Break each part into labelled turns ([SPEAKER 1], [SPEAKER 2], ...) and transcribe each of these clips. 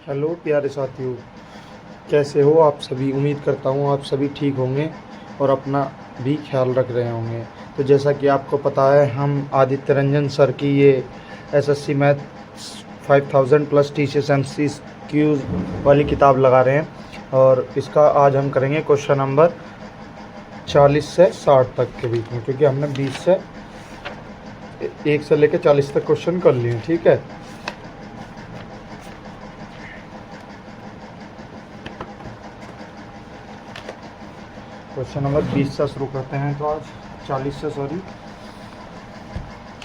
[SPEAKER 1] Hello प्यारे साथियों, कैसे हो आप सभी। उम्मीद करता हूँ आप सभी ठीक होंगे और अपना भी ख्याल रख रहे होंगे। तो जैसा कि आपको पता है, हम आदित्य रंजन सर की ये SSC math 5000 plus TCS MCQs वाली किताब लगा रहे हैं और इसका आज हम करेंगे क्वेश्चन नंबर 40 से 60 तक के बीच में, क्योंकि हमने 20 से 1 से लेकर 40 तक क्वेश्चन कर लिए। ठीक है, क्वेश्चन नंबर 20 से शुरू करते हैं। तो आज 40 से, सॉरी,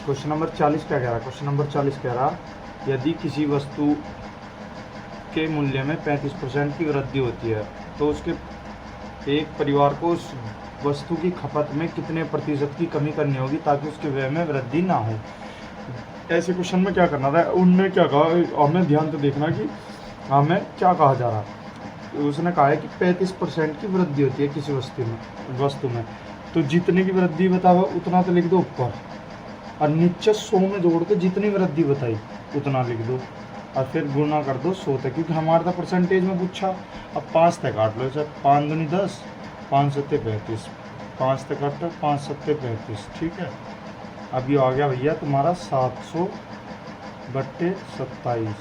[SPEAKER 1] क्वेश्चन नंबर 40 क्या कह रहा है। क्वेश्चन नंबर 40 कह रहा, यदि किसी वस्तु के मूल्य में 35% की वृद्धि होती है तो उसके एक परिवार को उस वस्तु की खपत में कितने प्रतिशत की कमी करनी होगी ताकि उसके व्यय में वृद्धि ना हो। ऐसे क्वेश्चन में क्या करना था, उनने क्या कहा, हमें ध्यान से देखना कि हमें क्या कहा जा रहा है। उसने कहा है कि 35% की वृद्धि होती है किसी वस्तु में, तो जितने की वृद्धि बता हुआ उतना तो लिख दो ऊपर, और नीचे 100 में जोड़ के जितनी वृद्धि बताई उतना लिख दो, और फिर गुणा कर दो 100 तक, क्योंकि हमारा तो परसेंटेज में पूछा। अब 5 तक काट लो, जैसे 5 दूनी 10, 5 सत्ते 35, 5 तक काटो 5 सत्ते 35। ठीक है, अब ये आ गया भैया तुम्हारा 700/27।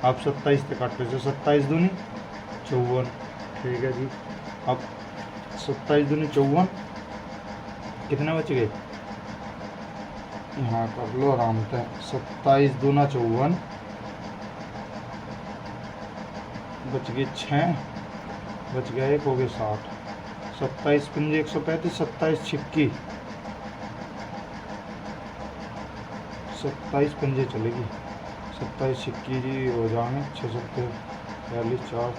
[SPEAKER 1] अब 27 तक काट लो, 27 दूनी 54। ठीक है जी, अब 27 दूनी 54, कितने बच गए, यहाँ कर लो आराम से। 27 दूना 54, बच गए 6, बच गया 1, हो गए 60। 27 पंजे 135, 27 छिक्की, 27 पंजे चलेगी, 27 छिक्की जी हो जाएंगे 6 सत्ते 42, 4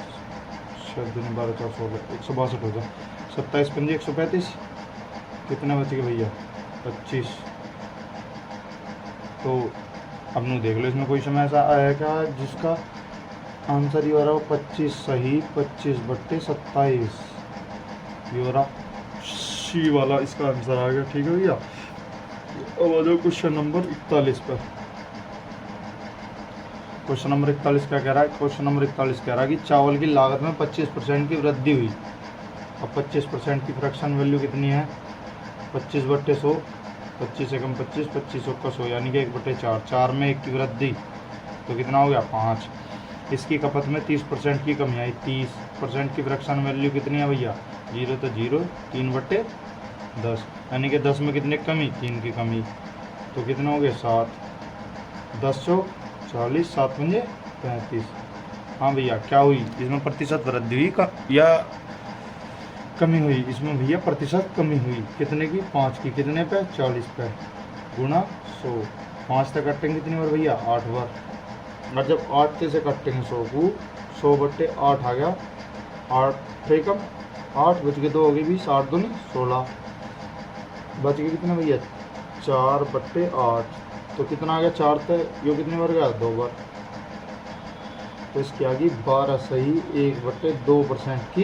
[SPEAKER 1] 6 दूनी 12, 4 16, 162 हो जाए। 27 पंजे 135, कितने बच गए भैया 25। तो अब नू देख लो, इसमें कोई समय ऐसा आया क्या जिसका आंसर ये हो रहा हो 25 सही, 25/27 ये हो रहा सी वाला, इसका आंसर आ गया। ठीक है भैया, अब आ जाओ क्वेश्चन नंबर 41 पर। क्वेश्चन नंबर 41 क्या कह रहा है। क्वेश्चन नंबर 41 कह रहा है कि चावल की लागत में 25% की वृद्धि हुई। अब 25% की फ्रैक्शन वैल्यू कितनी है, 25/100, 25 से कम 25, 25 का 100, यानी कि 1/4, 4 में 1 की वृद्धि, तो कितना हो गया 5। इसकी खपत में 30% की कमी आई, 30% की फ्रैक्शन वैल्यू कितनी है भैया, 0 तो 0, 3/10, यानी कि 10 में कितने कमी, 3 की कमी, तो कितना हो गया 7, 10 40, 7 पंजे 35। हाँ भैया, क्या हुई इसमें, प्रतिशत वृद्धि हुई या कमी हुई। इसमें भैया प्रतिशत कमी हुई, कितने की, 5 की, कितने पे 40 पे, गुणा 100। 5 तक काटेंगे कितनी बार भैया, 8 बार, और जब 8 से काटेंगे 100 को, 100/8 आ गया, 8 थे कम 8, बच गए 2, हो गई 20, 8 दूनी 16, बच गए कितने भैया 4/8, तो कितना आ गया 4 थे, यो कितनी बार गया 2 बार, तो इसकी आ गई 12 सही, 1/2% की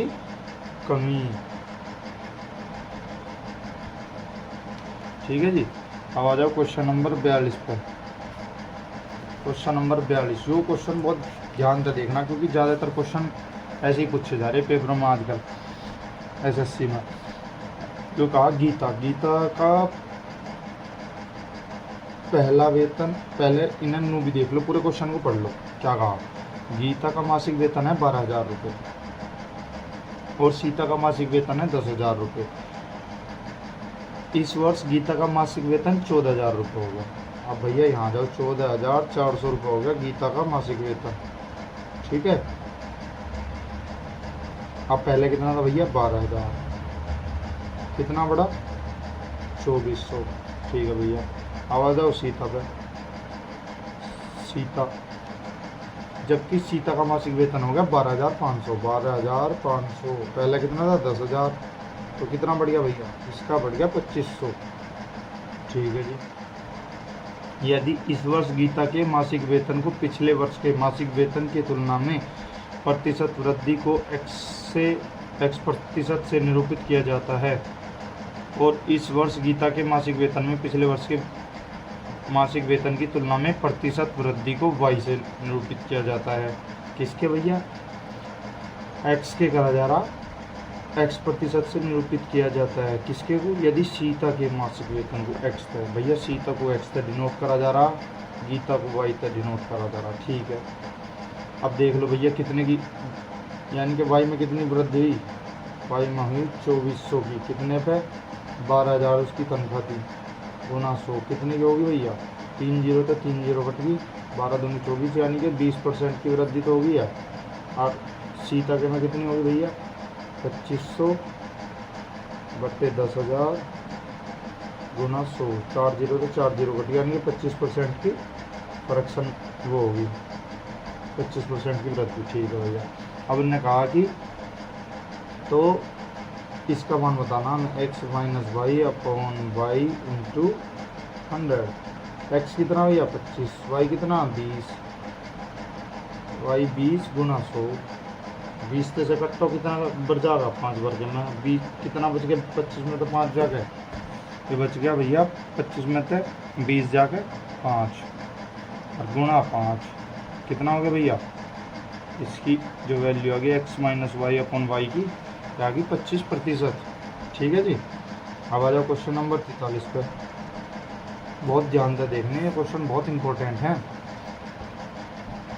[SPEAKER 1] कमी। ठीक है जी, अब आ जाओ क्वेश्चन नंबर 42 पर। क्वेश्चन नंबर 42, जो क्वेश्चन बहुत ध्यान से देखना, क्योंकि ज़्यादातर क्वेश्चन ऐसे ही पूछे जा रहे पेपरों में आजकल एसएससी में। जो कहा गीता का पहला वेतन, पहले इन्हें नू भी देख लो, पूरे क्वेश्चन को पढ़ लो। क्या कहा, गीता का मासिक वेतन है 12,000 रुपये और सीता का मासिक वेतन है 10,000 रुपये। इस वर्ष गीता का मासिक वेतन 14,000 रुपये होगा। अब भैया यहाँ जाओ, 14,400 रुपये हो गया गीता का मासिक वेतन। ठीक है, अब पहले कितना था भैया 12,000, कितना बड़ा 2,400। ठीक है भैया, अब आ जाओ सीता पे। सीता, जबकि सीता का मासिक वेतन हो गया 12,500, 12,500, पहले कितना था 10,000, तो कितना बढ़ गया भैया, इसका बढ़ गया 2,500। ठीक है जी, यदि इस वर्ष गीता के मासिक वेतन को पिछले वर्ष के मासिक वेतन की तुलना में प्रतिशत वृद्धि को x% से निरूपित किया जाता है, और इस वर्ष गीता के मासिक वेतन में पिछले वर्ष के मासिक वेतन की तुलना में प्रतिशत वृद्धि को y से निरूपित किया जाता है, किसके भैया, एक्स के करा जा रहा, एक्स प्रतिशत से निरूपित किया जाता है किसके को, यदि सीता के मासिक वेतन को एक्स है भैया, सीता को एक्स से डिनोट करा जा रहा, गीता को वाई से डिनोट करा जा रहा। ठीक है, अब देख लो भैया कितने की, यानी कि वाई में कितनी वृद्धि हुई, वाई में हुई 2400 की, कितने पे 12,000 उसकी तनख्वाह थी, गुना 100 कितने की होगी भैया, 3 जीरो तो 3 जीरो कट गई, 12 दूनी 24, यानी कि 20% की वृद्धि तो होगी है। और सीता के में कितनी होगी भैया, 2500 बट्टे 10,000 गुना 100, 4 जीरो तो 4 जीरो कट गई, यानी कि 25% की फ्रैक्शन वो होगी, 25% की वृद्धि। ठीक है भैया, अब इन्होंने कहा कि तो इसका मान बताना, X minus Y upon Y into 100, X कितना भैया 25, वाई कितना 20, वाई 20 गुना 100, 20 से कट्टो कितना बढ़ जाएगा, 5 बढ़ गया, मैं 20 कितना बच गया, 25 में तो 5 जा गए, ये बच गया भैया 25 में तो 20 जाके 5 और गुणा 5 कितना हो गया भैया, इसकी जो वैल्यू आ गई X minus Y upon Y की क्या आ गई 25%। ठीक है जी, अब आ जाओ क्वेश्चन नंबर 43 पे, बहुत ध्यान से देखने, ये क्वेश्चन बहुत इंपॉर्टेंट है।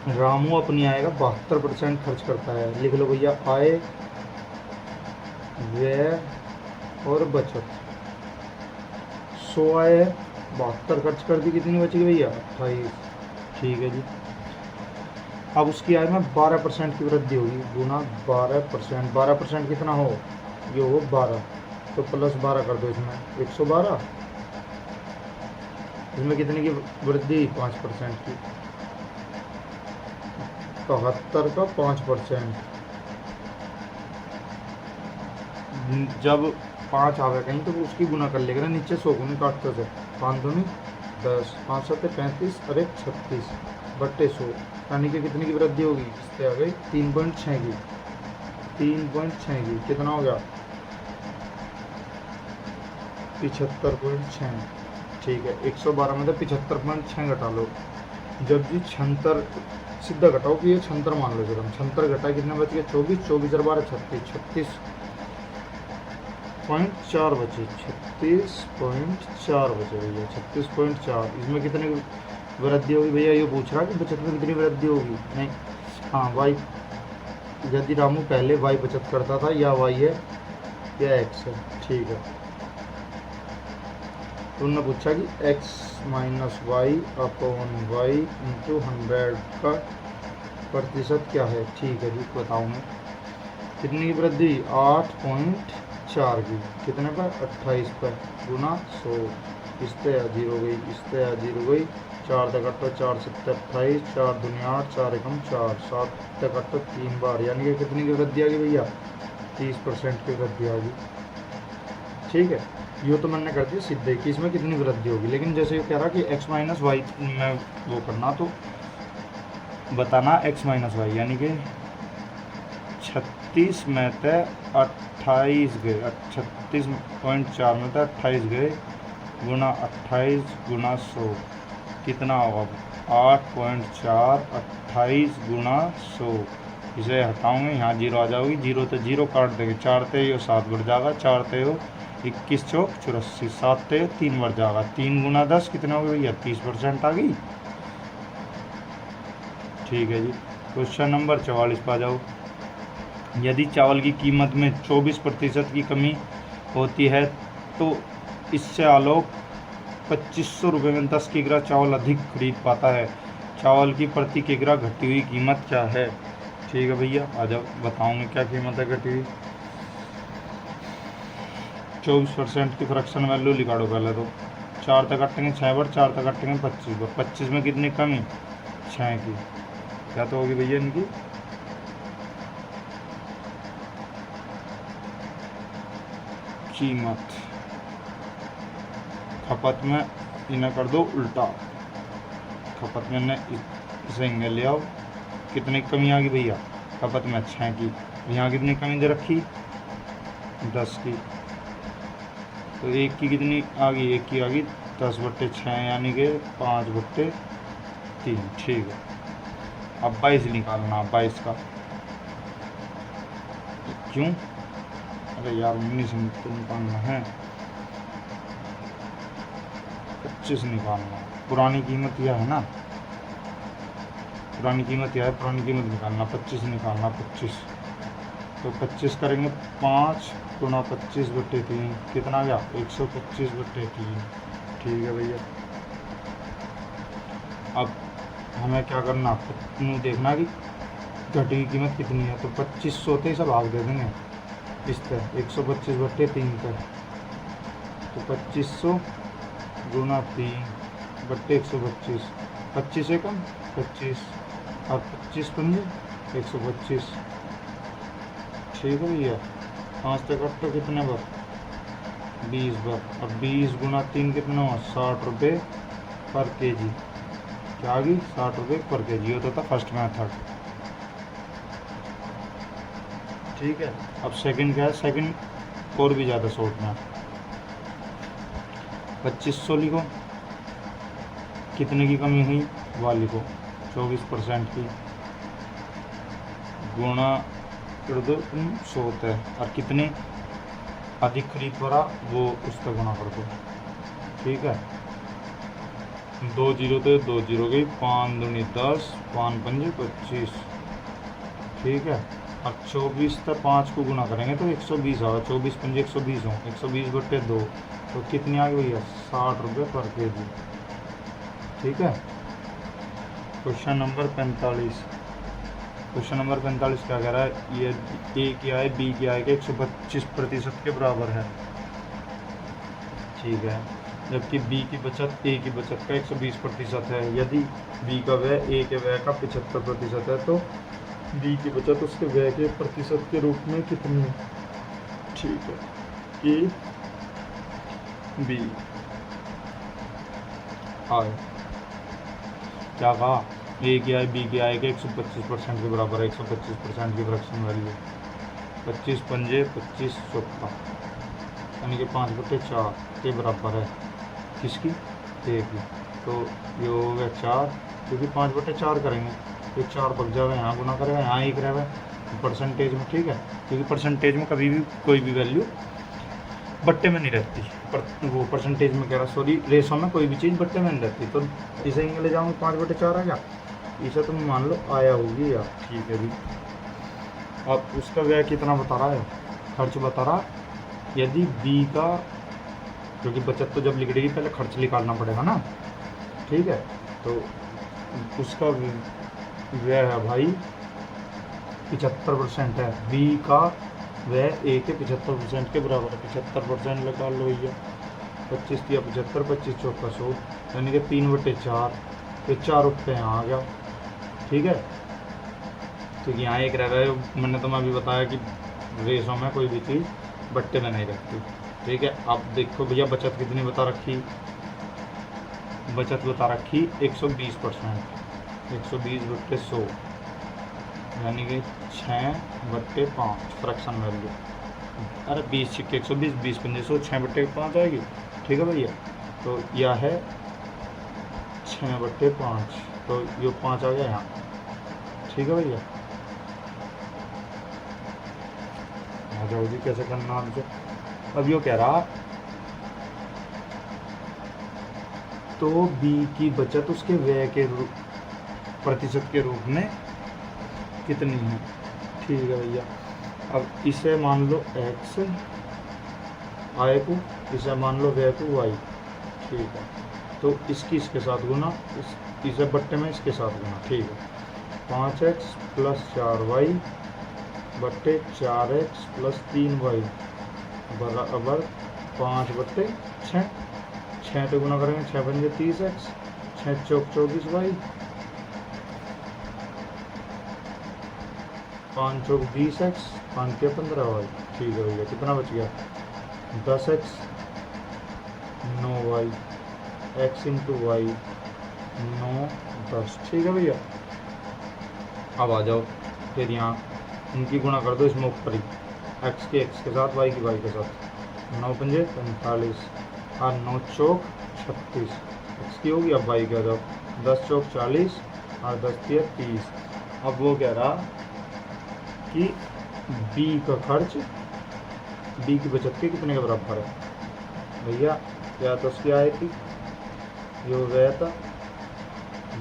[SPEAKER 1] रामू अपनी आय का 72% खर्च करता है, लिख लो भैया आय, व्यय और बचत। 100 आय है, 72 खर्च कर दी, कितनी बचेगी भैया 28। ठीक है जी, अब उसकी आय में 12% की वृद्धि होगी, गुना 12%, 12% कितना हो, ये हो 12, तो प्लस 12 कर दो, इसमें 112, इसमें कितने की वृद्धि 5% की, 72 का 5%, जब 5 आ गया कहीं तो उसकी गुना कर लेगा ना, नीचे 100 गुनी काटते से, 5 दूनी 10, 5 7 35 और 1 36 बट्टे 100, यानी कि कितनी की वृद्धि होगी, इससे आ गई 3.6 की, 3.6 की कितना हो गया 75.6। ठीक है, 112 में तो 75.6 घटा लो, जब जी छंतर सीधा घटाओ कि ये छंतर मान लो, जब हम छंतर घटाए कितने बच गए 24, 24 और 12 36, 36.4 बचे, 36.4 बचे भैया, 36.4, इसमें कितने वृद्धि होगी भैया, ये पूछ रहा कि बचत में कितनी वृद्धि होगी, नहीं हाँ वाई, यदि रामू पहले वाई बचत करता था, या वाई है या एक्स है। ठीक है, तो उन्होंने पूछा कि x minus Y upon Y into 100 का प्रतिशत क्या है। ठीक है जी, बताऊँ मैं, कितनी की वृद्धि 8.4 की, कितने पर 28 पर, गुना 100, इससे हाजिर हो गई, इससे हाजिर हो गई, 4 तक 4 7 28, 4 दूनी 8, 4 एकम 4, 7 तक 3 बार, यानी कि कितनी की वृद्धि आ गई भैया 30% की वृद्धि आ गई। ठीक है, ये तो मैंने कर दिया सीधे कि इसमें कितनी वृद्धि होगी, लेकिन जैसे ये कह रहा कि x माइनस वाई में वो करना, तो बताना x माइनस वाई, यानी कि 36 में से 28 गए, 36.4 में से 28 गए, गुना 28 गुना 100 कितना होगा 8.4, 28 गुना 100, इसे हटाऊंगे यहाँ जीरो आ जाओगी, जीरो तो जीरो काट देंगे, 4 ते यो 7 बढ़ जाएगा, 4 ते यो 21 चौक 84, 7 ते 3 बढ़ जाएगा, 3 गुना 10 कितना हो गया भैया 30% आ गई। ठीक है जी, क्वेश्चन नंबर 44 पर आ जाओ, यदि चावल की कीमत में 24% की कमी होती है तो इससे आलोक 2500 रुपये में 10 किग्रा चावल अधिक खरीद पाता है, चावल की प्रति किग्रा घटी हुई कीमत क्या है। ठीक है भैया, आ जाओ बताऊँगी क्या कीमत है घटी हुई। 24% की फ्रैक्शन वैल्यू निकालो पहले, तो 4 तक काटेंगे 6 बार, 4 तक काटेंगे 25 बार, 25 में कितनी कमी 6 की, क्या तो होगी भैया इनकी कीमत, खपत में इन्हें कर दो उल्टा, खपत में इसे इंगे ले आओ, कितनी कमी आ गई भैया खपत में 6 की, यहाँ कितनी कमी दे रखी 10 की, तो 1 की कितनी आ गई, 1 की आ गई 10/6, यानी कि 5/3। ठीक है, अब 22 निकालना, 22 का क्यों, अरे यार 19 तो निकालना है, 25 निकालना, पुरानी कीमत यह है ना, पुरानी कीमत यह है, पुरानी कीमत निकालना, 25 निकालना, 25 तो 25 करेंगे, 5 गुना 25/3 कितना आ गया, 125/3। ठीक है भैया, अब हमें क्या करना, देखना कि घटी की कीमत कितनी है, तो 2500 से सब भाग दे देंगे इस तरह 125/3 पर, तो 2500 गुना 3/125, 25 से कम 25 और 25 पंजे 125। ठीक है भैया, 5 तक कट तो कितने बार, 20 बार, अब 20 गुना 3 कितना हुआ, 60 रुपये पर केजी, क्या आ गई 60 रुपये पर केजी होता था फर्स्ट मेथड। ठीक है, अब सेकंड क्या है, सेकंड और भी ज़्यादा शॉर्ट में, 2500 लिखो, कितने की कमी हुई वह लिखो, 24% की, गुणा कर दो 100 है, और कितने अधिक खरीद पड़ा वो उसका गुणा कर दो। ठीक है, 2 जीरो तो 2 जीरो गई, 5 दूनी 10, 5 पंजे 25। ठीक है, अब 24 तक 5 को गुना करेंगे तो 120 आएगा, 24 पंजे 120 हो, 120/2 तो कितनी आ गई भैया, 60 रुपये पर केजी। ठीक है, क्वेश्चन नंबर 45, क्वेश्चन नंबर 45 क्या कह रहा है, ये ए की आय बी की आय के 125% के बराबर है। ठीक है, जबकि बी की बचत ए की बचत का 120% है, यदि बी का व्यय ए के व्यय का 75% है तो बी की बचत उसके व्यय के प्रतिशत के रूप में कितनी है। ठीक है, ए बी आय, क्या कहा, ए की आय बी की आय के 125% के बराबर है, 125% की फ्रैक्शन वैल्यू, 25 पंजे 25 चौका, यानी कि 5/4 के बराबर है, किसकी, ए की, तो ये हो गया 4, क्योंकि 5/4 करेंगे तो 4 बच जाएगा, यहाँ गुना करेगा, यहाँ 1 रहेगा परसेंटेज में। ठीक है, क्योंकि परसेंटेज में कभी भी कोई भी वैल्यू बट्टे में नहीं रहती, पर वो परसेंटेज में कह रहा, सॉरी रेशो में कोई भी चीज़ बट्टे में नहीं रहती, तो इसे ले जाऊँगा 5/4 आ गया, इसे तुम मान लो आया होगी यार। ठीक है भी, अब उसका व्यय कितना बता रहा है, खर्च बता रहा, यदि बी का, क्योंकि बचत तो जब लिख देगी पहले खर्च निकालना पड़ेगा ना। ठीक है, तो उसका व्यय है भाई 75% है, बी का व्यय ए के 75% के बराबर है, 75% लगा लो भैया, 25 या 75, 25 चौका 100, यानी कि 3/4, तो 4 रुपये यहाँ आ गया। ठीक है, क्योंकि यहाँ एक रह रहा है, मैंने तुम्हें अभी बताया कि रेशो में कोई भी चीज़ बट्टे में नहीं रखती। ठीक है, अब देखो भैया बचत कितनी बता रखी, बचत बता रखी 120%, 120/100, यानी कि 6/5 फ्रैक्शन वैल्यू, अरे 20 सिक्के 120, 20 पंजे 100, 6/5 आएगी। ठीक है भैया, तो यह है 6/5, तो ये 5 आ गया यहाँ। ठीक है भैया, आ जाओ जी, कैसे करना आपसे। अब यो कह रहा, तो बी की बचत उसके व्यय के प्रतिशत के रूप में कितनी है। ठीक है भैया, अब इसे मान लो x आय को, इसे मान लो व्यय को y। ठीक है, तो इसकी इसके साथ गुना, इसे बट्टे में इसके साथ गुना। ठीक है, 5x + 4y बट्टे 4x + 3y बराबर 5/6, 6 तो गुना करेंगे, 6 पंजे 30x, 6 चौक 24y, 5 चौक 20x, 5 के 15y। ठीक है भैया, कितना बच गया, 10x 9y, x × y 9 10। ठीक है भैया, अब आ जाओ फिर यहाँ इनकी गुणा कर दो इसमें ऊपर ही, x के साथ, y के साथ, 9 पंजे 45 और 9 चौक 36, x की होगी। अब y के आ जाओ, 10 चौक 40 और 10 तिया 30, अब वो कह रहा कि बी का खर्च बी की बचत के कितने के बराबर है। भैया क्या तो उसकी आय थी, ये हो गया था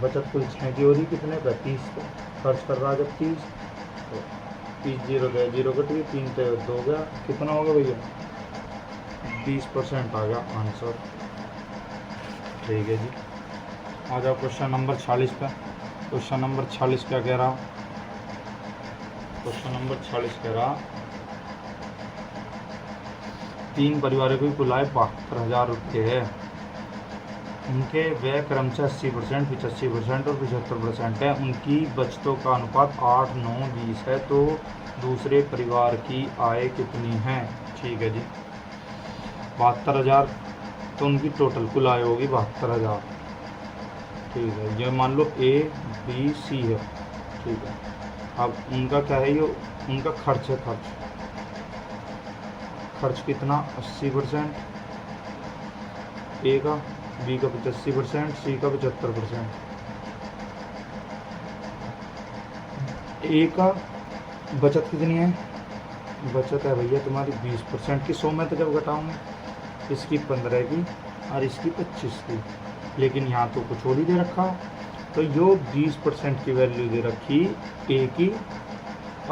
[SPEAKER 1] बचत कुल 6 की हो रही, कितने का 30 का खर्च कर रहा जब 30, तो 30 जीरो गया, जीरो कट गई, 3 तो 2 गया, कितना हो गया भैया 20% आ गया आंसर। ठीक है जी, आ जाओ क्वेश्चन नंबर 46 पे। क्वेश्चन नंबर 46 क्या कह रहा, क्वेश्चन नंबर 46 कह रहा 3 परिवारों की कुल आय 72,000 रुपये है, उनके व्यय क्रमशः 80%, 85% और 75% है, उनकी बचतों का अनुपात 8, 9, 20 है, तो दूसरे परिवार की आय कितनी है। ठीक है जी, 72,000 तो उनकी टोटल कुल आय होगी 72,000। ठीक है, ये मान लो ए बी सी है। ठीक है, अब उनका क्या है, ये उनका खर्च है, खर्च कितना 80%, ए का, बी का 85%, सी का 75%। ए का बचत कितनी है, बचत है भैया तुम्हारी 20% की, 100 में तो जब घटाऊंगे इसकी 15 की और इसकी 25 की, लेकिन यहाँ तो कुछ और ही दे रखा, तो यो 20% की वैल्यू दे रखी ए की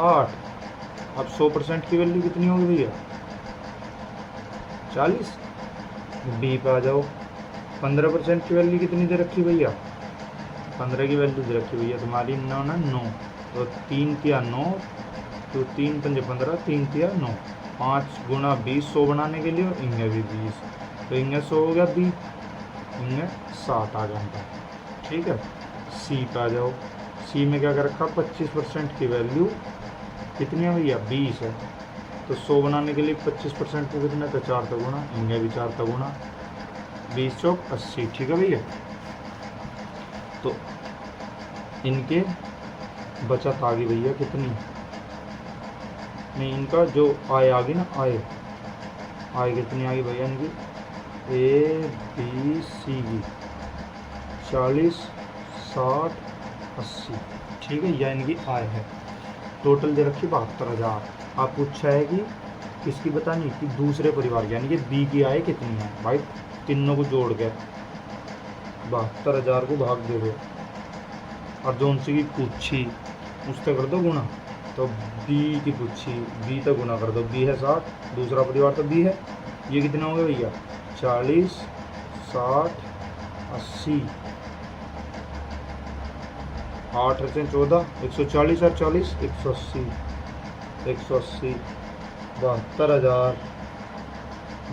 [SPEAKER 1] 8। अब 100% की वैल्यू कितनी होगी भैया 40। बी पे आ जाओ, 15% की वैल्यू कितनी दे रखी भैया 15 की वैल्यू दे रखी भैया तुम्हारी 9 ना 9, तो 3 तिया 9, तो 3 पंजे 15, 3 तिया 9, 5 गुना 20 100 बनाने के लिए, और इनमें भी 20, तो इनमें 100 हो गया, बी इनमें 60 आ जाता। ठीक है, सी पे आ जाओ, सी में क्या कर रखा 25% की वैल्यू कितनी है भैया 20 है, तो 100 बनाने के लिए 25% को कितना, तो 4 का गुना, इनमें भी 4 का गुना, 20 चौक 80। ठीक है भैया, तो इनके बचत आ गई भैया कितनी, नहीं इनका जो आय आ गई ना, आय कितनी आ गई भैया इनकी ए बी सी की 40, 60, 80। ठीक है, यह इनकी आय है, टोटल दे रखी 72,000। आप पूछा है कि किसकी बतानी, कि दूसरे परिवार यानी कि बी की आय कितनी है। भाई तीनों को जोड़ के 72,000 को भाग दोगे और जो उनसे की पूछी उससे कर दो गुना, तो बी की पूछी बी तक गुना कर दो, बी है 60, दूसरा परिवार तो बी है, ये कितना हो गया भैया 40, 60, 80, 8 से 14, 140 और 40, 180, 180, 72,000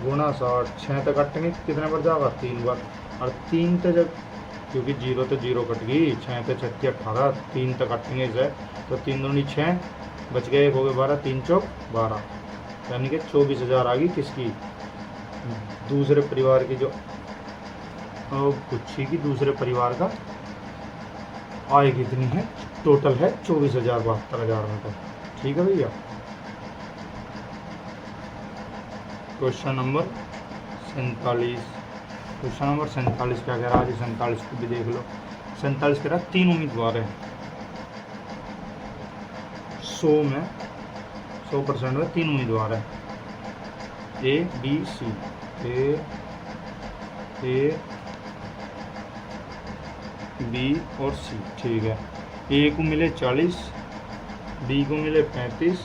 [SPEAKER 1] गुना 60, 6 तक कटेंगे कितने बार जाएगा 3 बार, और 3 तक जब, क्योंकि 0 तो 0 कट गई, 6 तो 36, 18, 3 तक कटेंगे इसे, तो 3 दूनी 6 बच गए, 1 हो गए 12, 3 चौक 12, यानी कि 24,000 आ गई किसकी, दूसरे परिवार की, जो पूछी की दूसरे परिवार का आय कितनी है, टोटल है 24,000 72,000 में। तो ठीक है भैया, क्वेश्चन नंबर 47, क्वेश्चन नंबर 47 क्या कह रहा है, 47 को भी देख लो। 47 कह रहा 3 उम्मीदवार हैं, 100 में 100% में 3 उम्मीदवार हैं, A B C, A B और सी। ठीक है, ए को मिले 40, बी को मिले 35,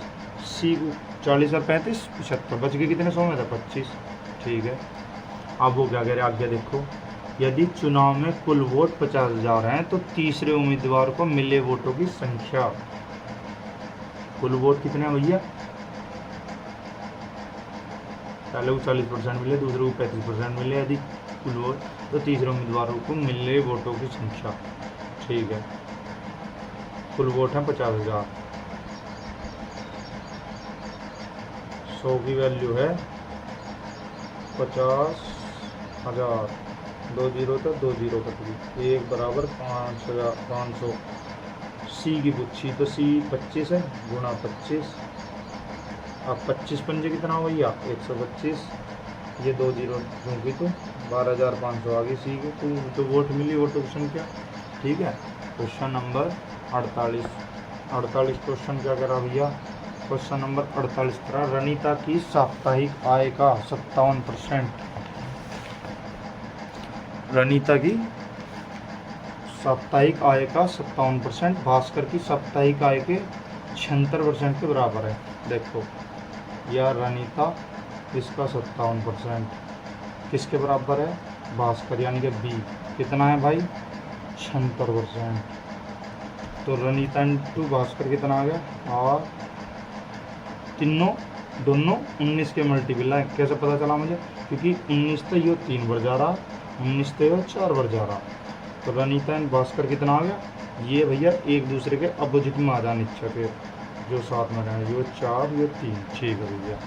[SPEAKER 1] सी को 40 और 35 75, बच गए कितने 100 में था 25। ठीक है, अब वो क्या कह रहे आगे देखो, यदि चुनाव में कुल वोट 50,000 हैं तो तीसरे उम्मीदवार को मिले वोटों की संख्या, कुल वोट कितने हैं भैया, पहले को 40% मिले, दूसरे को 35% मिले, यदि कुल वोट, तो तीसरे उम्मीदवारों को मिले वोटों की संख्या। ठीक है, कुल वोट हैं 50,000, 100 की वैल्यू है 50,000, 2 जीरो तो 2 जीरो कट गई, 1 बराबर 5,500। सी की पूछी तो सी 25 है, गुना 25, अब 25 पंजे कितना हो भैया 125, ये 2 जीरो क्योंकि तो 12,500 आ गई सी की, तो वोट मिली वोटों की संख्या। ठीक है, क्वेश्चन नंबर 48, 48 क्वेश्चन क्या करा भैया, क्वेश्चन नंबर 48 करा, रनीता की साप्ताहिक आय का 57%, रनीता की साप्ताहिक आय का 57% भास्कर की साप्ताहिक आय के 76% के बराबर है। देखो या रनीता, इसका 57% किसके बराबर है, भास्कर यानी कि बी कितना है भाई 76%। तो रनीता इंटू भास्कर कितना आ गया, और तीनों दोनों 19 के मल्टीपल है। कैसे पता चला मुझे, क्योंकि 19 तो ये 3 बार जा रहा, 19 तो ये 4 बार जा रहा। तो रनीता एंड भास्कर कितना आ गया, ये भैया एक दूसरे के अपोजिट में आ जाए नीचे के जो साथ में रहे, ये 4 ये 3, ठीक है भैया।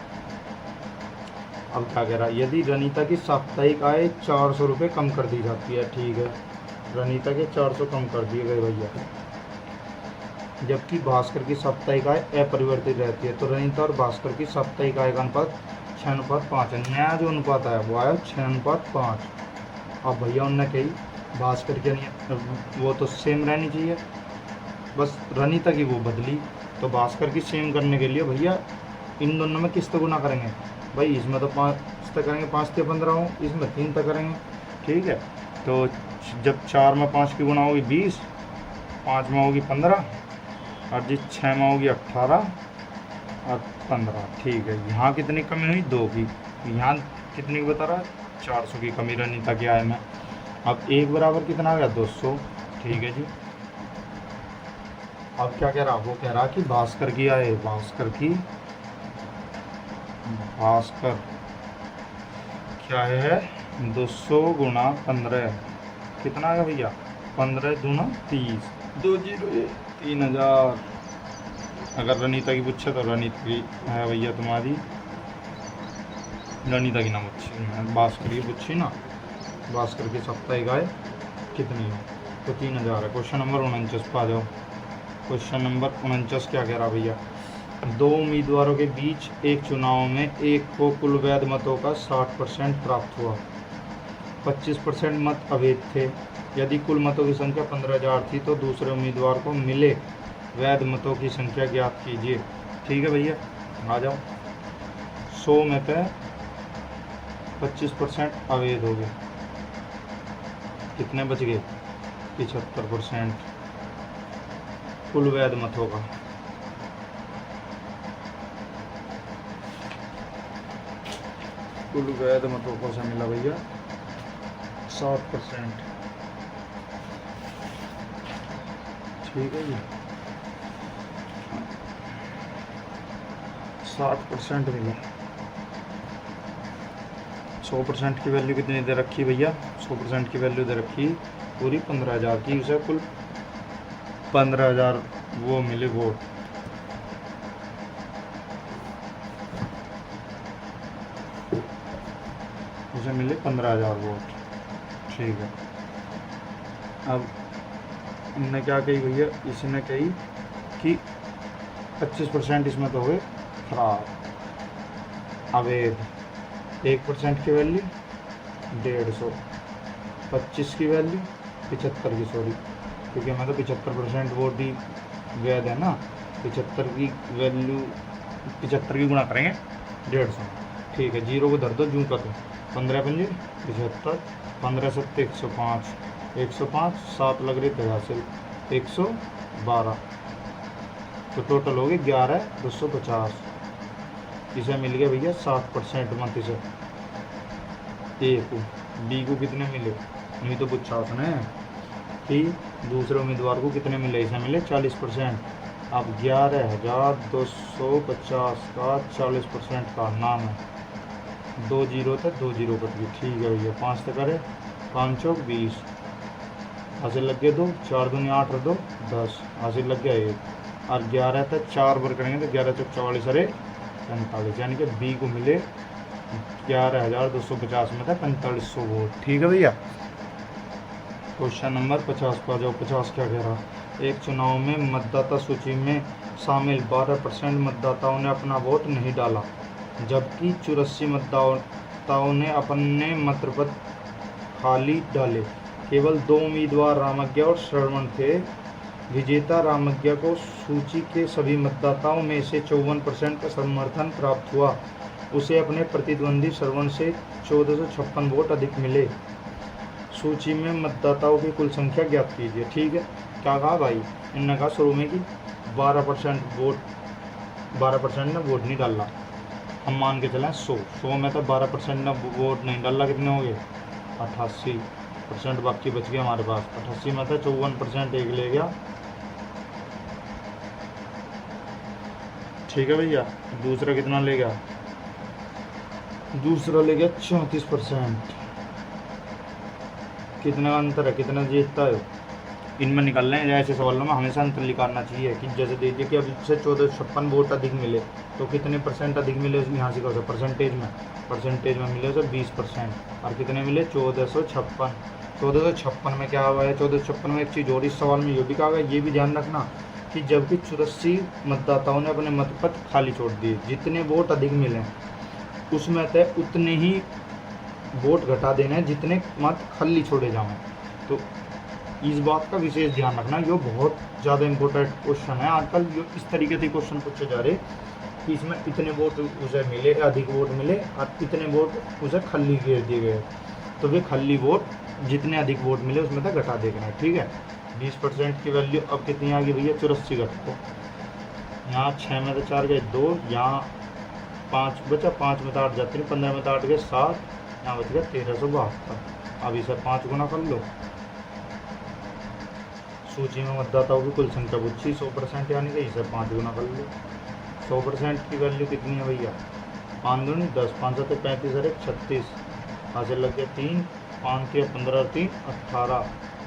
[SPEAKER 1] अब क्या कह रहा है, यदि रनीता की साप्ताहिक आय 400 रुपये कम कर दी जाती है, ठीक है, रनीता के 400 कम कर दिए गए भैया, जबकि भास्कर की साप्ताहिक आय अपरिवर्तित रहती है, तो रनीता और भास्कर की साप्ताहिक आय का अनुपात 6:5 है। नया जो अनुपात है वो आया 6:5। अब भैया उनने कही भास्कर के वो तो सेम रहनी चाहिए, बस रनीता की वो बदली, तो भास्कर की सेम करने के लिए भैया इन दोनों में किस तक गुना करेंगे भाई, इसमें तो 5 तक करेंगे, 5 से 15 हो, इसमें 3 तक करेंगे, ठीक है। तो जब 4 में 5 की गुना होगी 20, 5 में होगी 15, और जी 6 में होगी 18 और 15, ठीक है। यहाँ कितनी कमी हुई, 2 की, यहाँ कितनी बता रहा है 400 की कमी रनीता की आय में। अब एक बराबर कितना आ गया 200, ठीक है जी। अब क्या कह रहा, वो कह रहा कि भास्कर की आय, भास्कर क्या है 200 गुणा 15 कितना आएगा भैया, 15 दूना 30, 2 0 3000। अगर रनीता की पूछे तो रनीता की है भैया तुम्हारी, रनीता की ना पूछी, भास्कर की पूछी ना, भास्कर की साप्ताहिक आय कितनी है, तो 3000 है। क्वेश्चन नंबर 49 पर आ जाओ। क्वेश्चन नंबर 49 क्या कह रहा भैया, 2 उम्मीदवारों के बीच एक चुनाव में एक को कुल वैध मतों का 60% प्राप्त हुआ, 25% मत अवैध थे। यदि कुल मतों की संख्या 15,000 थी तो दूसरे उम्मीदवार को मिले वैध मतों की संख्या ज्ञात कीजिए, ठीक है भैया। आ जाओ, 100 में से 25% अवैध हो गए, कितने बच गए 75% कुल वैध मतों का। कुल वैध मतों को से मिला भैया 60%, ठीक है जी, 60% मिला। 100% की वैल्यू कितनी दे रखी भैया, 100% की वैल्यू दे रखी पूरी 15,000 की, उसे कुल 15,000 वो मिले वोट, उसे मिले 15,000 वोट, ठीक है। अब हमने क्या कही भैया, इसने कही कि 25% इसमें तो हुए खराब, अवैध। 1% की वैल्यू 150, 25 की वैल्यू 75 की, सॉरी, क्योंकि हमें तो 75% वोट ही वैध है ना, 75 की वैल्यू 75 की गुणा करेंगे 150, ठीक है। 0 को धर दो जूँ का, तो 15 पंजे 75, 15 7 105, 105 7 लग रही थे हासिल 112, तो टोटल हो गए 11,250। इसे मिल गया भैया 60% मत, इसे ए को, बी को कितने मिले, नहीं तो पूछा उसने कि दूसरे उम्मीदवार को कितने मिले, इसे मिले 40%। अब 11,250 का 40% का नाम है, 2 0 था, 2 0 कट गई, ठीक है भैया। 5 तक करे 5 चौक 20, हासिल लग गए 2, 4 दूनी 8 और 2 10, हासिल लग गया 1, और 11 तक 4 बार करेंगे तो 11 चौक 44 अरे 45, यानी कि बी को मिले 11,250 में था 4500 वोट, ठीक है भैया। क्वेश्चन नंबर 50 पर जाओ। 50 क्या कह रहा, एक चुनाव में मतदाता सूची में शामिल 12% मतदाताओं ने अपना वोट नहीं डाला, जबकि 84 मतदाताओं ने अपने मतपत्र खाली डाले। केवल 2 उम्मीदवार रामज्ञा और श्रवण थे विजेता रामज्ञा को सूची के सभी मतदाताओं में से 54% का समर्थन प्राप्त हुआ। उसे अपने प्रतिद्वंदी श्रवण से 1456 वोट अधिक मिले। सूची में मतदाताओं की कुल संख्या ज्ञात कीजिए। ठीक है, क्या कहा भाई, इनने कहा शुरू में कि 12% ने वोट नहीं डाला। हम मान के चलें 100 में तो 12% ने वोट नहीं डाला, कितने हो गए 88%, बाकी बच गया हमारे पास। 88 में तो 54% एक ले गया। ठीक है भैया, दूसरा कितना ले गया, दूसरा ले गया 34%। कितना का अंतर है, कितना जीतता है, इनमें निकल रहे हैं। ऐसे सवालों में हमेशा अंतर निकालना चाहिए कि जैसे देखिए कि अब इससे 1456 वोट अधिक मिले तो कितने परसेंट अधिक मिले, यहाँ से कहो परसेंटेज में मिले उसे 20%, और कितने मिले 1456। 1456 में क्या हुआ है, 1456 में एक चीज़ और इस सवाल में ये भी कहा गया, ये भी ध्यान रखना कि जबकि 84 मतदाताओं ने अपने मतपत्र खाली छोड़ दिए, जितने वोट अधिक मिले उसमें तय उतने ही वोट घटा देना है जितने मत खाली छोड़े जाएं। तो इस बात का विशेष ध्यान रखना, ये बहुत ज़्यादा इम्पोर्टेंट क्वेश्चन है। आजकल ये इस तरीके से क्वेश्चन पूछे जा रहे कि इसमें इतने वोट उसे मिले, अधिक वोट मिले, और इतने वोट उसे खाली घेर दिए गए, तो वे खाली वोट जितने अधिक वोट मिले उसमें तक घटा देना है। ठीक है, 20% की वैल्यू अब कितनी आ गई भैया, 84 घटो, यहाँ 6 में तो 4 गए 2, यहाँ 5 बचा, 5 में तो 8 जाते हैं, 15 में तो 8 गए 7, यहाँ बच गया 1372। अब इसे 5 गुना कर लो। सूची में मतदाताओं की कुल संख्या पूछी 100%, यानी कि इसे 5 गुना कर लो। 100% की वैल्यू कितनी है भैया, 5 दूनी 10, 5 7 35 और 1 36, हासिल लग गया 3, 5 के 15 और 3 18,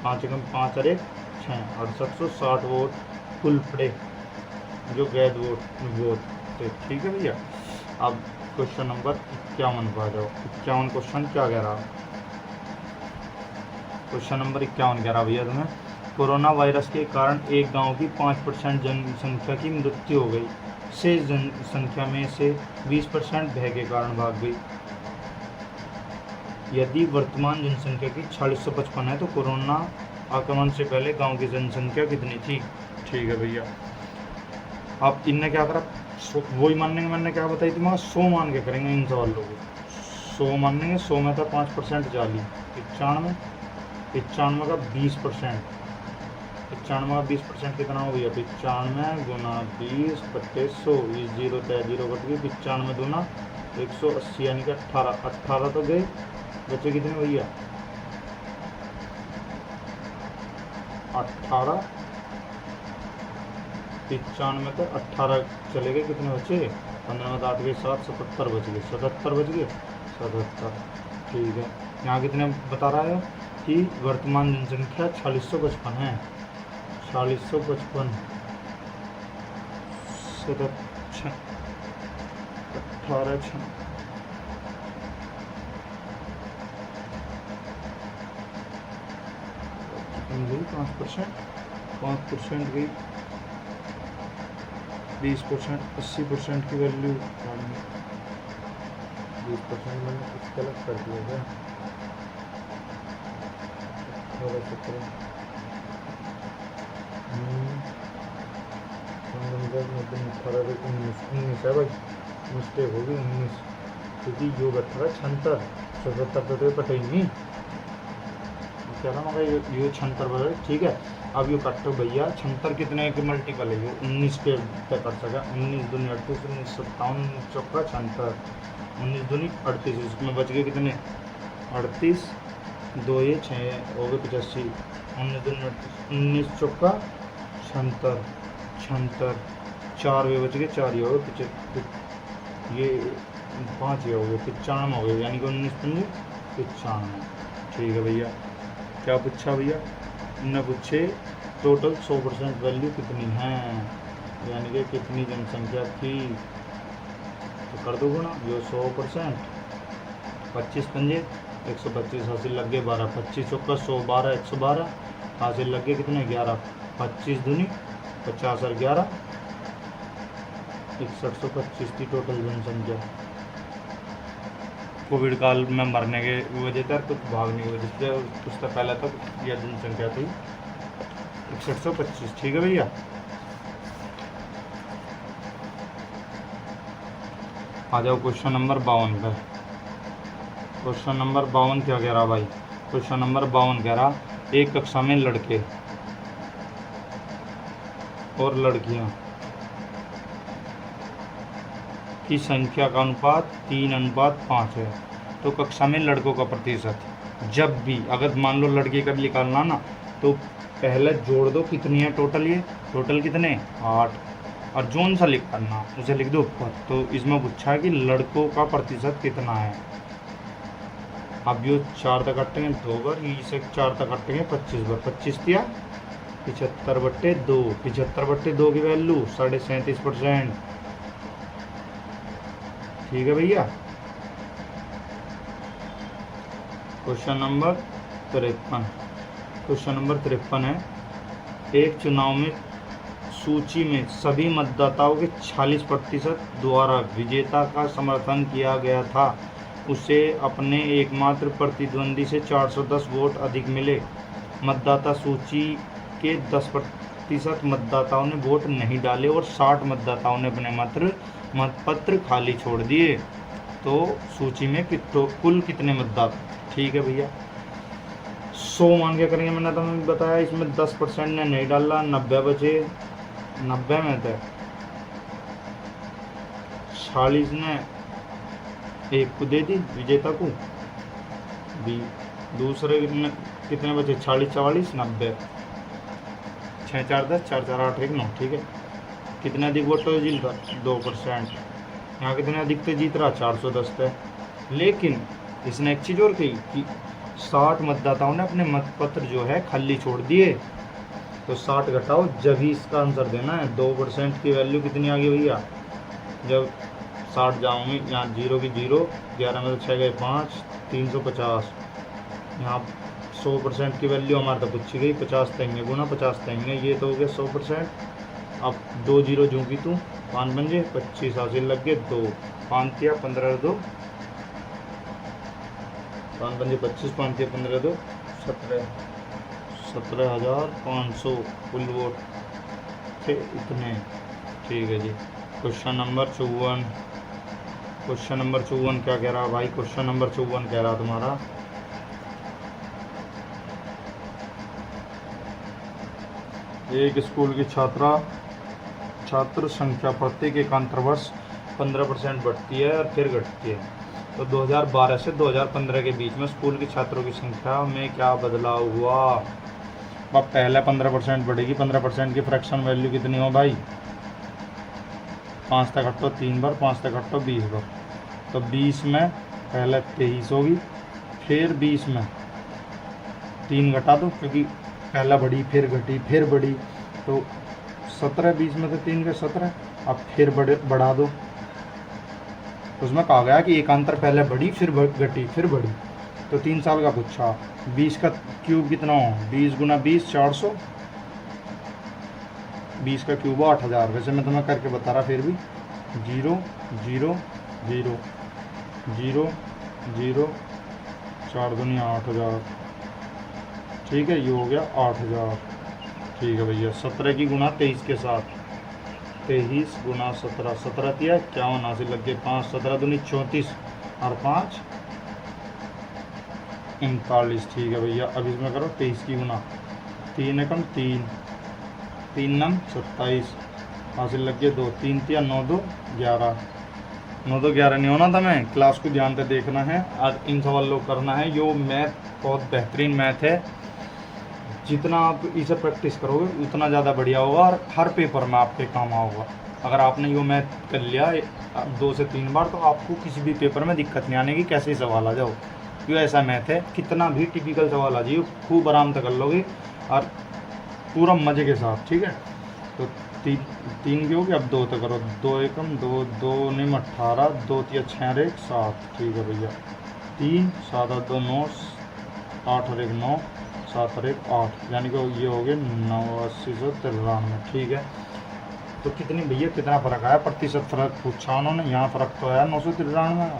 [SPEAKER 1] 5 कम 5 और 1 6, 6860 वोट कुल पड़े जो वैध वोट थे। ठीक है भैया, अब क्वेश्चन नंबर 51 पर आ जाओ। 51 क्वेश्चन क्या कह रहा, क्वेश्चन नंबर 51 कह रहा भैया तुम्हें, कोरोना वायरस के कारण एक गांव की 5% जनसंख्या की मृत्यु हो गई, शेष जनसंख्या में से 20% भय के कारण भाग गई। यदि वर्तमान जनसंख्या की 4655 है तो कोरोना आक्रमण से पहले गांव की जनसंख्या कितनी थी। ठीक है भैया, अब इनने क्या करा, वही मानेंगे, मैंने क्या बताई थी, 100 मान के करेंगे इन सवालों को। 100 मानेंगे, 100 में था 5% जाली, 95 का 20%, 95 का 20% कितना हो गया, 95 गुना 20 बटे 100, 0 तय 0 कट गई, 95 दूना 180, यानी कि 18 तो गए, बच्चे कितने भैया 18, 95 तो 18 चले गए, कितने बचे 15 में 8 गए 7, 77 बच गए, 77 बच गए 77। ठीक है, यहाँ कितने बता रहा है कि वर्तमान जनसंख्या 4655 है, 4655 18 गई 5% गई, 20%, 80% की वैल्यू 20% मैंने कुछ गलत कर दिया क्या, 19 है भाई, मिस्टेक होगी 19, क्योंकि योग 18 76 77 तो कटे ही नहीं, क्या ना मगर ये 76 बजे। ठीक है, अब ये कटो भैया 76 कितने के मल्टीपल है, ये 19 के तय कर सका, 19 दूनी 38, 19 57, 19 चौका 76, 19 दूनी 38, इसमें बच गए कितने 38, 2 ये 6 हो गए 85, 19 दूनी 38, 19 चौका 76, 4 ये बच गए, 4 ये हो गए, ये 5 ये हो गए, 95 हो गए, यानी कि 19 पंजे 95। ठीक है भैया, क्या पूछा भैया, इन्होंने पूछे टोटल 100% वैल्यू कितनी है, यानी कि कितनी जनसंख्या थी, तो कर दो गुना, जो 100% 25 पंजे 125, हासिल लग गए 12, 25 चौका 112, 112, हासिल लग गए कितने 11, 25 दूनी 50 और 11 6125 थी टोटल जनसंख्या। कोविड काल में मरने के वजह से कुछ भागने की वजह से कुछ तो पहले तक यह जनसंख्या थी 6125। ठीक है भैया। आ जाओ क्वेश्चन नंबर 52 पर। क्वेश्चन नंबर 52 क्या कह रहा भाई? क्वेश्चन नंबर 52 कह रहा एक कक्षा में लड़के और लड़कियां की संख्या का अनुपात 3:5 है। तो कक्षा में लड़कों का प्रतिशत, जब भी अगर मान लो लड़के का निकालना ना, तो पहले जोड़ दो कितनी है टोटल, ये टोटल कितने 8, और जोन सा लिख करना उसे लिख दो ऊपर। तो इसमें पूछा है कि लड़कों का प्रतिशत कितना है। अब यो 4 तक कटेंगे 2 बार, इसे 4 तक कटेंगे 25 बार, 25 दिया 75/2, 75/2 की वैल्यू 37.5%। ठीक है भैया। Question number 53। क्वेश्चन नंबर 53 है, एक चुनाव में सूची में सभी मतदाताओं के 46% द्वारा विजेता का समर्थन किया गया था, उसे अपने एकमात्र प्रतिद्वंदी से 410 वोट अधिक मिले। मतदाता सूची के 10% मतदाताओं ने वोट नहीं डाले और 60 मतदाताओं ने अपने मतपत्र खाली छोड़ दिए। तो सूची में कुल कितने मतदाता? ठीक है भैया। 100 मान के करेंगे, मैंने तुम्हें बताया इसमें 10% ने नहीं डाला, 90 बचे। 90 में थे 40 ने एक को दे दी विजेता को, दूसरे ने कितने बचे 40 44 90, 6 4 10, 4 4 8 1 9। ठीक है। कितने अधिक वोट तो जीत रहा 2%। यहाँ कितने अधिक तो जीत रहा 410 थे। लेकिन इसने एक चीज़ और कही कि 60 मतदाताओं ने अपने मतपत्र जो है खाली छोड़ दिए। तो 60 घटाओ, जब ही इसका आंसर देना है। 2% की वैल्यू कितनी आ गई भैया? जब 60 जाऊँगी, यहाँ 0 की 0, 11 में तो 6 गए 5, 350। यहाँ 100% की वैल्यू हमारे तो पूछी गई, 50 देंगे गुना 50 देंगे, ये तो हो गया 100%। अब 2 0 जूँगी तू 5 बन जाए 25 हासिल लग गए 2, 5 दिया 15 2, 5 बन जाए 25, 5 दिया 15 2, 17,500 कुल वोट थे इतने। ठीक है जी। Question number 54। क्वेश्चन नंबर 54 क्या कह रहा है भाई? क्वेश्चन नंबर 54 कह रहा तुम्हारा एक स्कूल की छात्र संख्या प्रत्येक एकांतर वर्ष 15% बढ़ती है और फिर घटती है। तो 2012 से 2015 के बीच में स्कूल के छात्रों की संख्या में क्या बदलाव हुआ? अब पहले 15% बढ़ेगी, 15% की फ्रैक्शन वैल्यू कितनी हो भाई? 5 तक घटो 3 बार, 5 तक घटो 20 बार। तो 20 में पहले 23 होगी, फिर 20 में 3 घटा दो क्योंकि पहला बढ़ी फिर घटी फिर बढ़ी, तो 17, 20 में से 3 के 17। अब फिर बढ़ा दो, उसमें कहा गया कि एकांतर पहले बढ़ी फिर घटी फिर बढ़ी। तो 3 साल का पूछा। 20 का क्यूब कितना हो? 20 गुना 20 400, 20 का क्यूब 8000। वैसे मैं तुम्हें करके बता रहा, फिर भी 0 0 0 0 0 4 दुनिया 8000। ठीक है, ये हो गया 8000। ठीक है भैया। 17 की गुना 23 के साथ, 23 गुना 17, 17 दिया 51 हासिल लग गए 5, 17 दूनी 34 और 5 39। ठीक है भैया। अब इसमें करो 23 की गुना, 3 एकम 3, 3 नम 27 हासिल लग गए 2, 3 तिया 9 2 11, 9 2 11 नहीं होना था। मैं क्लास को ध्यान से देखना है और इन सवालों को करना है। यो मैथ बहुत बेहतरीन मैथ है, जितना आप इसे प्रैक्टिस करोगे उतना ज़्यादा बढ़िया होगा और हर पेपर में आपके काम आएगा। अगर आपने यो मैथ कर लिया 2 से 3 बार, तो आपको किसी भी पेपर में दिक्कत नहीं आने की, कैसे ही सवाल आ जाओ। यो ऐसा मैथ है, कितना भी टिपिकल सवाल आ जाइए खूब आराम से कर लोगे और पूरा मज़े के साथ। ठीक है। तो 3 की होगी। अब 2 तक करो, 2 एकम 2, 2 निम 18, 2 तिया 6 1 7। ठीक है भैया। 3 7 8 2 9, 8 और 1 9, 7 और 1 8, यानी कि ये हो गए 8993। ठीक है। तो कितनी भैया कितना फ़र्क आया? प्रतिशत फ़र्क पूछा उन्होंने, यहाँ फ़र्क तो आया 993।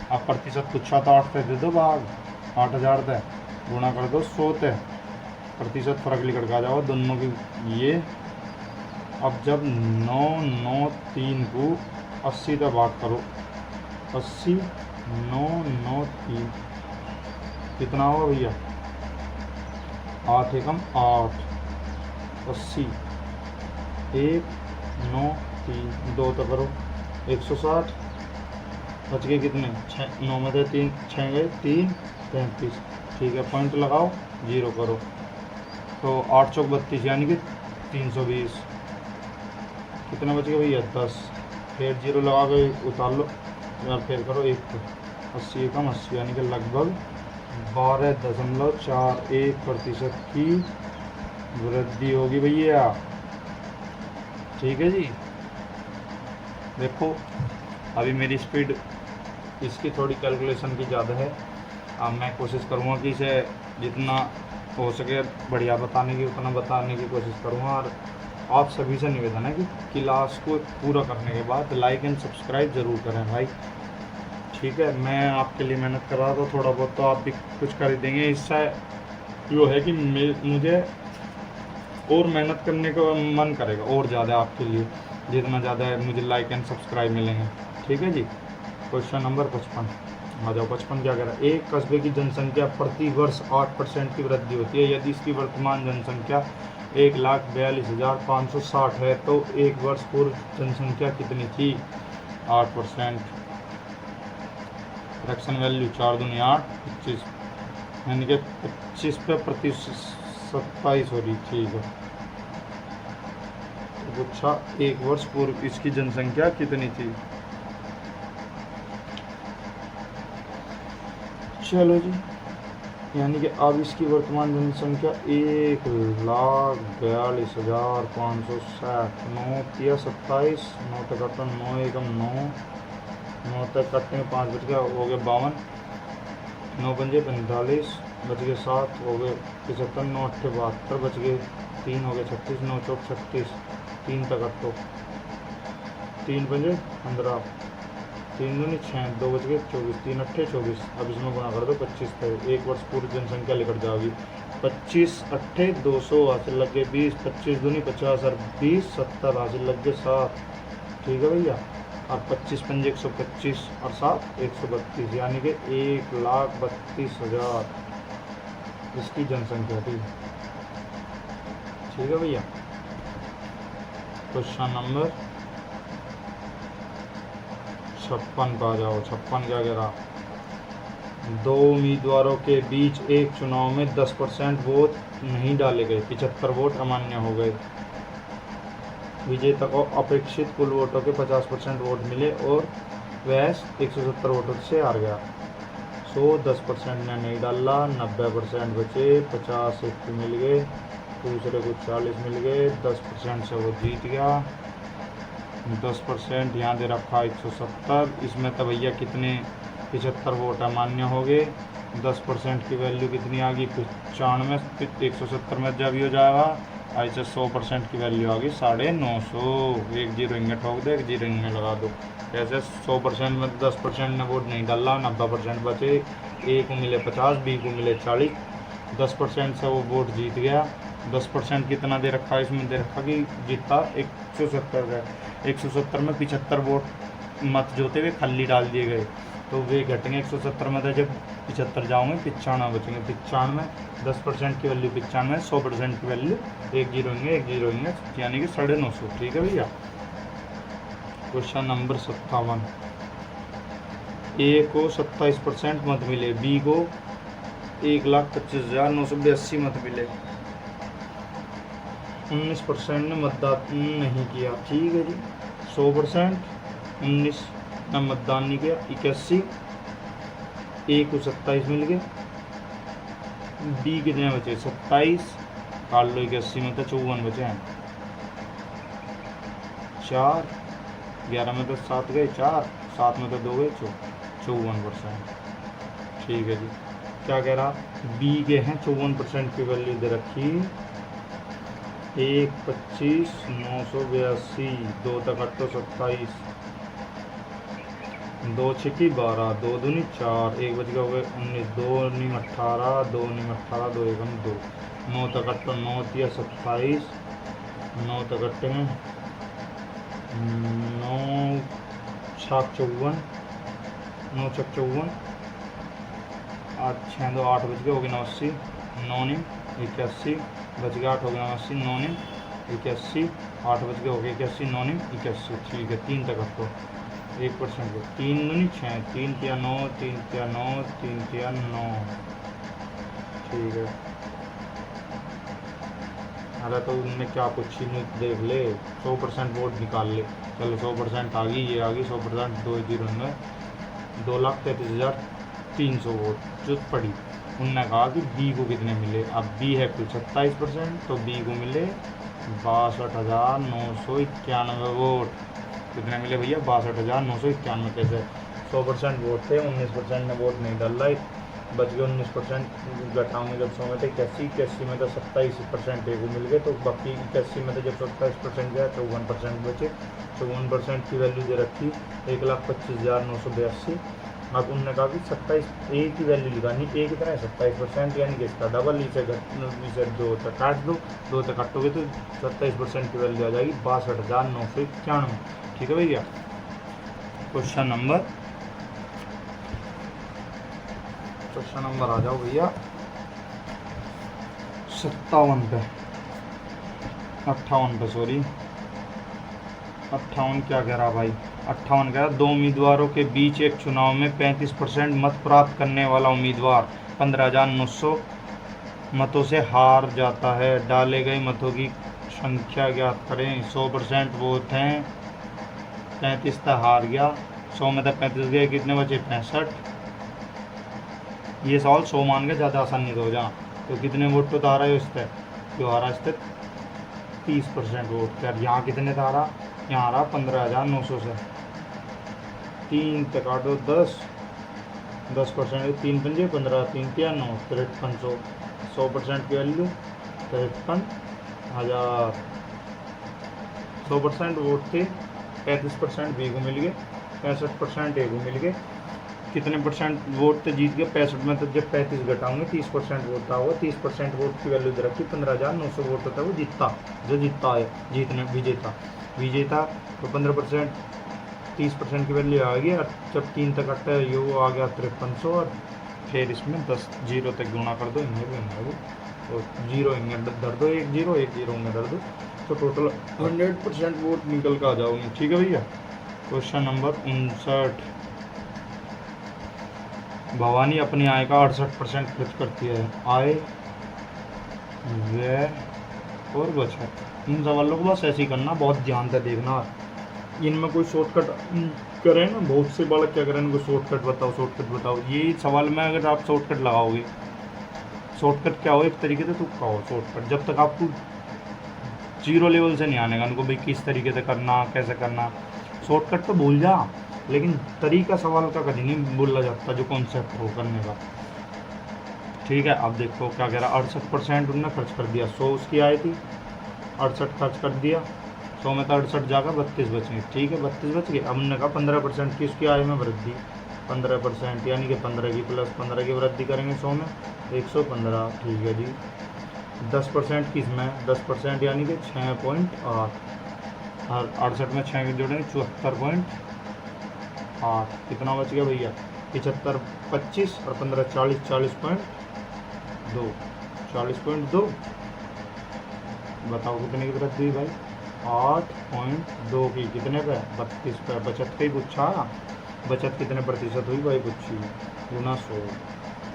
[SPEAKER 1] अब प्रतिशत पूछा तो 8 से दे दो भाग, 8000 थे, गुणा कर दो 100 थे, प्रतिशत फर्क लिखा के आ जाओ दोनों की ये। अब जब 9 9 3 को 80 का भाग करो, 80 9 9 3 कितना होगा भैया? 8 एकम 8, 80 1 9 3 2 तो करो 160, बच गए कितने? 6, 9 में से 3 6 गए 3 33। ठीक है, पॉइंट लगाओ, जीरो करो, तो 8 चौक 32 यानी कि 320। कितना बच गया भैया? 10। फिर जीरो लगा के उतार लो या फिर करो 1 को 80 एकम 80 यानी कि लगभग 12.41% की वृद्धि होगी भैया। ठीक है जी। देखो अभी मेरी स्पीड इसकी थोड़ी कैलकुलेशन की ज़्यादा है। अब मैं कोशिश करूँगा कि इसे जितना हो सके बढ़िया बताने की उतना बताने की कोशिश करूँगा। और आप सभी से निवेदन है कि क्लास को पूरा करने के बाद लाइक एंड सब्सक्राइब ज़रूर करें भाई। ठीक है, मैं आपके लिए मेहनत कर रहा था, थोड़ा बहुत तो आप भी कुछ कर देंगे। इससे जो है कि मुझे और मेहनत करने का मन करेगा और ज़्यादा आपके लिए, जितना ज़्यादा मुझे लाइक एंड सब्सक्राइब मिलेंगे। ठीक है जी। क्वेश्चन नंबर 55 आ जाओ। 55 क्या कह रहा है? एक कस्बे की जनसंख्या प्रति वर्ष 8% की वृद्धि होती है। यदि इसकी वर्तमान जनसंख्या 1,42,560 है तो एक वर्ष पूर्व जनसंख्या कितनी थी? 8%। फ्रैक्शन वैल्यू 4 दूनी 8 25 यानी कि 25 पे प्रति 27 हो रही। ठीक है, तो पूछा एक वर्ष पूर्व इसकी जनसंख्या कितनी थी। चलो जी, यानी कि अब इसकी वर्तमान जनसंख्या 1,42,560। 9 या 27, 9 तक कटो 9 एकम 9, 9 तक कटने में 5 बच गया, हो गए 52, 9 पंजे 45, बच गए 7, हो गए 75, 9 अट्ठे 72, बच गए 3, हो गए 36, 9 चौक 36, 3 तक कटो 3 पंजे 15, 3 दूनी 6, 2 बच गए 24, 3 अट्ठे 24। अब इसमें गुणा कर दो 25 पे। एक वर्ष पूर्व जनसंख्या लिखट जाएगी 25 अट्ठे 200 हासिल लग गए 20, 25 दूनी 50 और 20 70 हासिल लग गए 7। ठीक है भैया। और 25 पंजे 125 और 7 132 यानी कि 1,32,000 इसकी जनसंख्या थी। ठीक है भैया। क्वेश्चन नंबर 56 पर आ जाओ। 56 क्या कह रहा? दो उम्मीदवारों के बीच एक चुनाव में 10% वोट नहीं डाले गए, 75 वोट अमान्य हो गए। विजेता को अपेक्षित कुल वोटों के 50% वोट मिले और वह 170 वोटों से हार गया। 10% ने नहीं डाला, 90% बचे, 50 एक को मिल गए, दूसरे को 40 मिल गए, 10% से वो जीत गया। 10% यहाँ दे रखा 170, इसमें तो भैया कितने 75 वोट अमान्य हो गए। 10% की वैल्यू कितनी आ गई? 95। 170 में जब हो जाएगा ऐसे 100% की वैल्यू आ गई 950। एक जीरो इंगे ठोक दो, एक जीरो इंगे लगा दो। ऐसे 100% में 10% ने वोट नहीं डाला, 90% बचे, ए को मिले 50, बी को मिले 40, 10% से वो वोट जीत गया। 10% कितना दे रखा है इसमें? दे रखा कि जीता 170 है। 170 में 75 वोट मत जोते हुए खाली डाल दिए गए, तो वे घटेंगे 170 में। जब 75 जाओगे 95 बचेंगे। 95 10% की वैल्यू 95, 100% की वैल्यू एक जीरो होंगे यानी कि 950। ठीक है भैया। Question number 57। ए को 27% मत मिले, बी को 1,25,982 मत मिले, 19% ने मतदान नहीं किया। ठीक है जी। 100% 19 ने मतदान नहीं किया, 81। ए को 27 मिल गए, बी कितने बचे? 27 काट लो 81 में तो 54 बचे हैं। 4 11 में तो 7 गए, 4 7 में तो 2 गए, 54%। ठीक है जी। क्या कह रहा? बी के हैं 54% की वैल्यू दे रखी 1,25,982, 2 तक 8 27, 2 छिकी 12, 2 दूनी 4, 1 बच गया हो गए 19, 2 नीम 18, 2 नीम 18, 2 एकम 2। 9 तक कट्टो 9 तिया 27, 9 तक कट्टे में 9 छाक 54, 9 छक 54, 8 6 2 8 बज गए, हो गए 89, 9 निम 81 बज गया, 8 हो गया 89, 9 निम 81, 8 बज गए, हो गए 81, 9 निम 81। ठीक है, 3 तक कट्टो 1% को 3 दूनी 6, 3 तिया 9, 3 तिया 9, 3 तिया 9। ठीक है, अरे तो उनने क्या कुछ ही नहीं देख ले, 100% वोट निकाल ले। चलो 100% आ गई, ये आ गई 100%, 2 जीरो में 2,33,300 वोट जो पड़ी। उनने कहा कि बी को कितने मिले, अब बी है कुल 27%, तो बी को मिले 62,991 वोट। कितने मिले भैया, 62,991। कैसे 100% वोट थे, 19% ने वोट नहीं डाला, बच गए 19%। घटाओगे जब 100 में थे 81 में तो 27% ए को मिल गए, तो बाकी 81 में तो जब 27% गया 54% बचे। 54% की वैल्यू दे रखी 1,25,982। अब उन्होंने कहा कि 27 ए की वैल्यू लिखानी, ए कितना है 27%, यानी कि इसका डबल, इसे 2 तक काट दो, 2 तक काटोगे तो 27% की वैल्यू आ जाएगी 62,991। ठीक है भैया। क्वेश्चन नंबर आ जाओ भैया 57 पे, 58 पे, सॉरी 58 क्या कह रहा भाई, 58 कह रहा 2 उम्मीदवारों के बीच एक चुनाव में 35% मत प्राप्त करने वाला उम्मीदवार 15,900 मतों से हार जाता है। डाले गए मतों की संख्या ज्ञात करें। 100% वोट हैं, 35 तक हार गया, 100 में तक 35 गए, कितने बचे 65। ये सवाल 100 मान के ज़्यादा आसानी से हो जा। तो कितने वोट तो हारा है, इस तक जो हारा इस तक 30% वोट। यार यहाँ कितने था हारा, यहाँ हारा 15,900 से। 3 तक काटो 10%, 3 पंजे 15, 3 तिया 9, 5300। 100% की वैल्यू 53,000। 100% वोट थे, 35% बी को मिल गए, 65% ए को मिल गए। कितने परसेंट वोट थे जीत गए 65 में, तो जब 35 घटाओगे 30% वोट था, होगा 30% वोट की वैल्यू दे रखी 15,900 वोट होता है, वो जीतता, जो जीतता है जीतने विजेता। तो 15% 30% की वैल्यू आ गई। और जब 3 तक कटता है ये वो आ गया 5300, और फिर इसमें 10 जीरो तक गुणा कर दो, तो जीरो इंगे धर दो, 1 जीरो इंगे धर दो, तो टोटल 100% वोट निकल कर आ जाओगे। ठीक है भैया। Question number 59। भवानी अपनी आय का 68% खर्च करती है। आय, व्यय और बचत। इन सवालों को बस ऐसे ही करना, बहुत ध्यान से देखना। इनमें कोई शॉर्टकट करें ना, बहुत से बालक क्या करें, इनको शॉर्टकट बताओ। ये सवाल में अगर आप शॉर्टकट लगाओगे, शॉर्टकट क्या हो, एक तरीके से तुक्का हो शॉर्टकट। जब तक आपको 0 लेवल से नहीं आने का, उनको भाई किस तरीके से करना, कैसे करना, शॉर्टकट तो भूल जा, लेकिन तरीका सवाल का कभी नहीं बोला जाता, जो कॉन्सेप्ट हो करने का। ठीक है, अब देखो क्या कह रहा, 68% उन्होंने खर्च कर दिया। 100 उसकी आय थी, 68 खर्च कर दिया, 100 में तो 68 जाकर 32 बचे। ठीक है, 32 बच गए। अब उन्होंने कहा 15% की उसकी आय में वृद्धि, 15% यानी कि 15 की प्लस 15 की वृद्धि करेंगे 100 में 115। ठीक है जी। 10% किस में, 10% यानी कि 6.8, और 68 में 6 के जोड़ेंगे 74.8। कितना बच गया भैया, 75 25 और 15 40, 40.2, 40.2। बताओ कितने की वृद्धि हुई भाई, 8.2 की, कितने पे 32 पे। बचत का ही पूछा, बचत कितने प्रतिशत हुई भाई पूछी, गुना 100।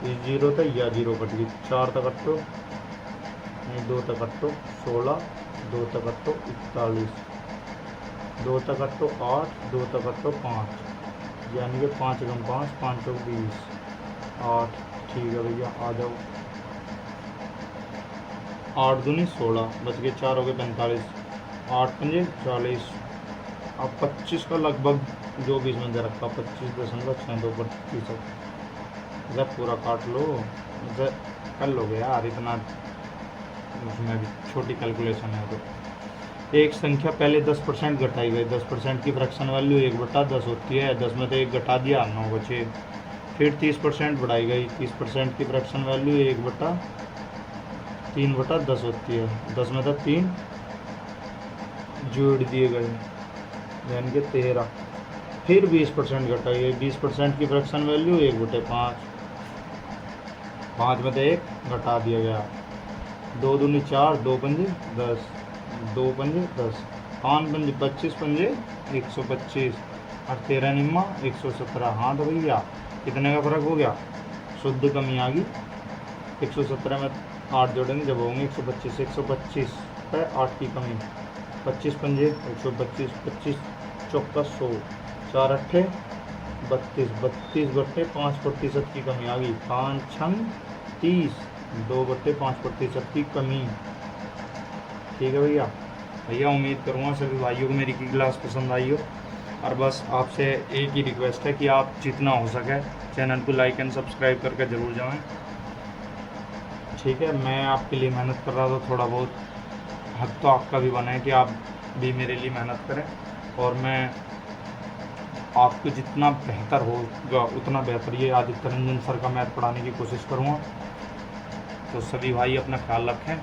[SPEAKER 1] इस जीरो तक या जीरो कट गई, 4 तक कटो नहीं, 2 तक कटो 16, 2 तक कटो 41, 2 तक कटो 8, 2 तक कटो 5, यानी कि 5 कम 5, 5 चौक 20, 8। ठीक है भैया, आ जाओ। 8 दूनी 16, बच गए 4, हो गए 45, 8 पंजे 40। अब 25 का लगभग जो भी इसमें दे रखा 25.62%। जब पूरा काट लो, जब कर लोगे यार, इतना उसमें भी छोटी कैलकुलेशन है। तो एक संख्या पहले 10% घटाई गई, 10% की फ्रैक्शन वैल्यू 1/10 होती है। 10 में तो 1 घटा दिया, 9 बचे। फिर 30% बढ़ाई गई, 30% की फ्रैक्शन वैल्यू 3/10 होती है, 10 में 3 जोड़ दिए गए यानी कि 13। फिर 20% घटाइए, 20% की फ्रैक्शन वैल्यू 1/5, 5 में 1 घटा दिया गया, 2 दूनी 4, 2 पंजे 10, 2 पंजे 10, 5 पंजे 25 पंजे 125 और 13 निम्मा 117। हाँ तो भैया कितने का फर्क हो गया, शुद्ध कमी आ गई। 117 में 8 जोड़ेंगे जब होंगे 125, 125 है 8 की कमी, 25 पंजे 125, 25 चौका 100, 4 अट्ठे 32, 32/5% की कमी आ गई, 5 छंग 30, 2/5% की कमी। ठीक है भैया। उम्मीद करूँगा सभी भाइयों को मेरी की क्लास पसंद आई हो, और बस आपसे एक ही रिक्वेस्ट है कि आप जितना हो सके चैनल को लाइक एंड सब्सक्राइब करके ज़रूर जाएं। ठीक है, मैं आपके लिए मेहनत कर रहा था, थोड़ा बहुत हक तो आपका भी बना है कि आप भी मेरे लिए मेहनत करें, और मैं आपको जितना बेहतर होगा उतना बेहतर ये आदित्य रंजन सर का मैथ पढ़ाने की कोशिश करूँगा। तो सभी भाई अपना ख्याल रखें।